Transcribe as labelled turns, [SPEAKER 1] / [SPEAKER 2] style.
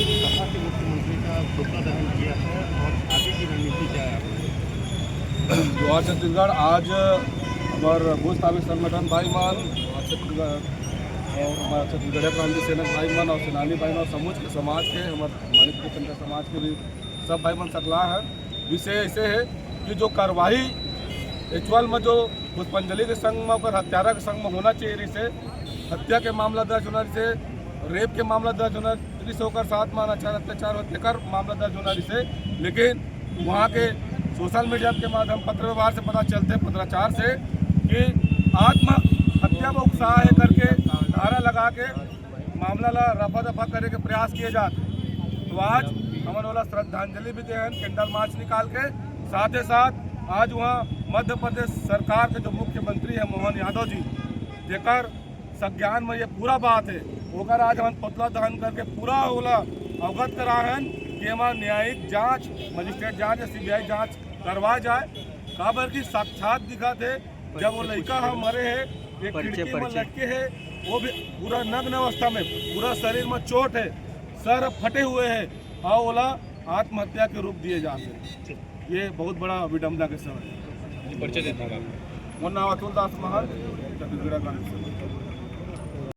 [SPEAKER 1] कहा कि मुख्यमंत्री का पुतला दहन किया है और आगे की रणनीति क्या है?
[SPEAKER 2] जोहार छत्तीसगढ़। आज हमारे भूज ताबिक संगठन भाईमान और छत्तीसगढ़ और हमारा छत्तीसगढ़ क्रांति सेनक भाईमान और सेनानी भाईमान और समूच के समाज के हमारे मानिकपुर चंद्र समाज के भी सब भाईमान सकला है। विषय ऐसे है कि जो कार्रवाई एक्चुअल में जो पुष्पांजलि के संग में और हत्यारा के संग में होना चाहिए, इसे हत्या के मामला दर्ज होना, से रेप के मामला दर्ज होना, होकर साथ में अत्याचार हत्याकर मामला दर्ज होना इसे। लेकिन वहाँ के सोशल मीडिया के माध्यम पत्र व्यवहार से पता चलते पत्राचार से कि आत्महत्या में उत्साह है करके धारा लगा के मामला ला रफा दफा करे के प्रयास किए जाते। तो आज हमन वाला श्रद्धांजलि भी दे कैंडल मार्च निकाल के, साथ ही साथ आज वहाँ मध्य प्रदेश सरकार के जो मुख्यमंत्री है मोहन यादव जी, जेकर संज्ञान में ये पूरा बात है, ओकर आज हम पुतला दहन करके पूरा होला अवगत करा है कि हमारा न्यायिक जांच, मजिस्ट्रेट जांच या सीबीआई जांच करवा जाए। काबर की साक्षात दिखा थे जब वो लड़का हम मरे है, एक खिड़की में लटके है, वो भी पूरा नग्न अवस्था में, पूरा शरीर में चोट है, सर फटे हुए है और ओला आत्महत्या के रूप दिए जाते। ये बहुत बड़ा विडम्बना के समय है।
[SPEAKER 1] परिचय देता
[SPEAKER 2] मोर नाम अतुल दास महल, छत्तीसगढ़ का।